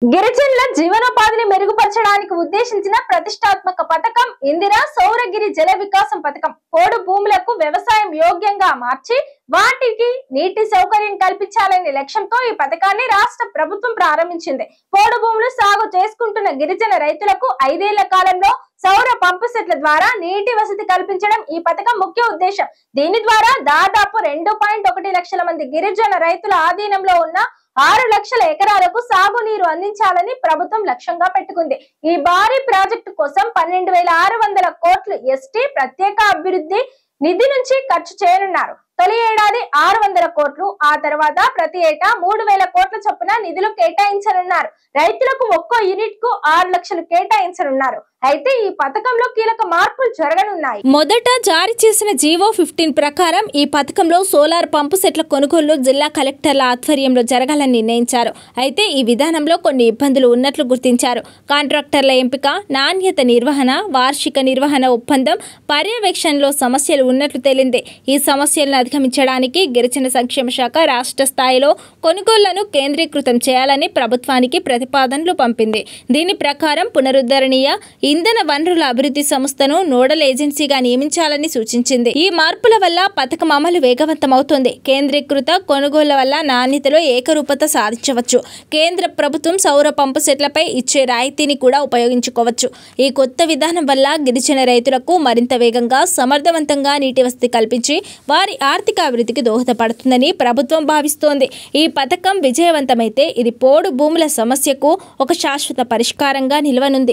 గిరిజనుల జీవనోపాధిని మెరుగుపరచడానికి ఉద్దేశించిన ప్రతిష్టాత్మక పథకం ఇందిరా సౌరగిరి జల వికాసం పథకం. పోడు భూములకు వ్యవసాయం యోగ్యంగా మార్చి వాటికి నీటి సౌకర్యం కల్పించాలనే లక్ష్యంతో ఈ పథకాన్ని రాష్ట్ర ప్రభుత్వం ప్రారంభించింది. పోడు భూములు సాగు చేసుకుంటున్న గిరిజన రైతులకు 5 ఏళ్ల కాలంలో సౌర పంపు సెట్ల ద్వారా నీటి వసతి కల్పించడం ఈ పథకం ముఖ్య ఉద్దేశం. దీని ద్వారా దాదాపు 2.1 లక్షల మంది గిరిజన రైతుల ఆధీనంలో ఉన్న 6 లక్షల ఎకరాలకు సాగునీరు అందించాలని ప్రభుత్వం లక్ష్యంగా పెట్టుకుంది. ఈ భారీ ప్రాజెక్టు కోసం 12,600 కోట్లు ఎస్టీ ప్రత్యేక అభివృద్ధి నిధి నుంచి ఖర్చు చేయనున్నారు. తొలి ఏడాది 600 కోట్లు, ఆ తర్వాత ప్రతి ఏటా 3,000 కోట్ల చొప్పున నిధులు కేటాయించనున్నారు. రైతులకు ఒక్కో యూనిట్ కు 6 లక్షలు కేటాయించనున్నారు. అయితే ఈ పథకంలో కీలక మార్పులు జరగనున్నాయి. మొదట జారీ చేసిన జీవో 15 ప్రకారం ఈ పథకంలో సోలార్ పంపు సెట్ల కొనుగోలు జిల్లా కలెక్టర్ల ఆధ్వర్యంలో జరగాలని నిర్ణయించారు. అయితే ఈ విధానంలో కొన్ని ఇబ్బందులు ఉన్నట్లు గుర్తించారు. కాంట్రాక్టర్ల ఎంపిక, నాణ్యత నిర్వహణ, వార్షిక నిర్వహణ ఒప్పందం, పర్యవేక్షణలో సమస్యలు ఉన్నట్లు తేలింది. ఈ సమస్యలను అధిగమించడానికి గిరిజన సంక్షేమ శాఖ రాష్ట్ర స్థాయిలో కొనుగోళ్లను కేంద్రీకృతం చేయాలని ప్రభుత్వానికి ప్రతిపాదనలు పంపింది. దీని ప్రకారం పునరుద్ధరణీయ ఇంధన వనరుల అభివృద్ధి సంస్థను నోడల్ ఏజెన్సీగా నియమించాలని సూచించింది. ఈ మార్పుల వల్ల పథకం అమలు వేగవంతమవుతుంది. కేంద్రీకృత కొనుగోళ్ల వల్ల నాణ్యతలో ఏకరూపత సాధించవచ్చు. కేంద్ర ప్రభుత్వం సౌర పంపు సెట్లపై ఇచ్చే రాయితీని కూడా ఉపయోగించుకోవచ్చు. ఈ కొత్త విధానం వల్ల గిరిజన రైతులకు మరింత వేగంగా, సమర్థవంతంగా నీటి వసతి కల్పించి వారి ఆర్థిక అభివృద్ధికి దోహదపడుతుందని ప్రభుత్వం భావిస్తోంది. ఈ పథకం విజయవంతమైతే ఇది పోడు భూముల సమస్యకు ఒక శాశ్వత పరిష్కారంగా నిలవనుంది.